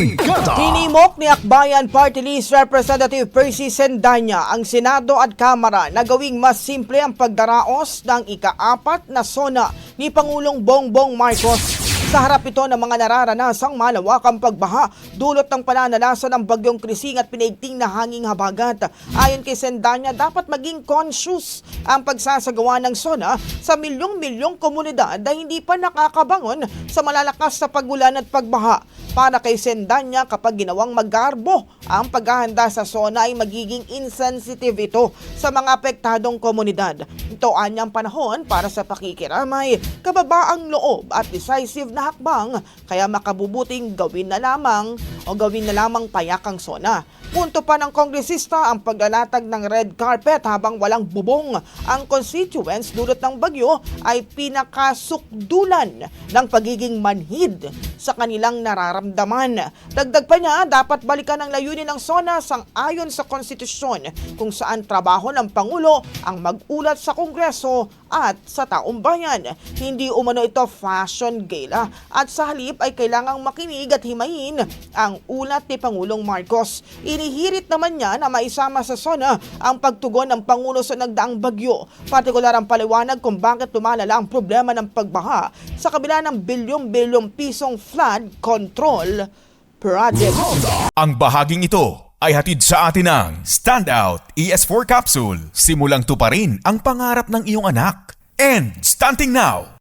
Brigada! Hinimok ni Akbayan Party List Representative Percy Sendanya ang Senado at Kamara na gawing mas simple ang pagdaraos ng ika-4 na SONA ni Pangulong Bongbong Marcos. Sa harap ito ng mga nararanasang malawakang pagbaha dulot ng pananalasan ng bagyong Krising at pinaigting na hanging habagat. Ayon kay Sendanya, dapat maging conscious ang pagsasagawa ng SONA sa milyong-milyong komunidad na hindi pa nakakabangon sa malalakas na pagulan at pagbaha. Para kay Sendanya, kapag ginawang magarbo ang paghahanda sa SONA ay magiging insensitive ito sa mga apektadong komunidad. Ito anyang panahon para sa pakikiramay, kababaang loob at decisive na hakbang, kaya makabubuting gawin na lamang payak ang SONA. Punto pa ng kongresista ang paglalatag ng red carpet habang walang bubong. Ang constituents dulot ng bagyo ay pinakasukdulan ng pagiging manhid sa kanilang nararamdaman. Dagdag pa niya, dapat balikan ang layunin ng SONA sang-ayon sa konstitusyon kung saan trabaho ng Pangulo ang mag-ulat sa Kongreso at sa taong bayan. Hindi umano ito fashion gala at sa halip ay kailangang makinig at himayin ang ulat ni Pangulong Marcos. Inihirit naman niya na maisama sa SONA ang pagtugon ng Pangulo sa nagdaang bagyo, partikular ang paliwanag kung bakit lumalala ang problema ng pagbaha sa kabila ng bilyong-bilyong pisong flood control project. Ang bahaging ito ay hatid sa atin ng Standout ES4 Capsule. Simulang tuparin ang pangarap ng iyong anak. And stunting now,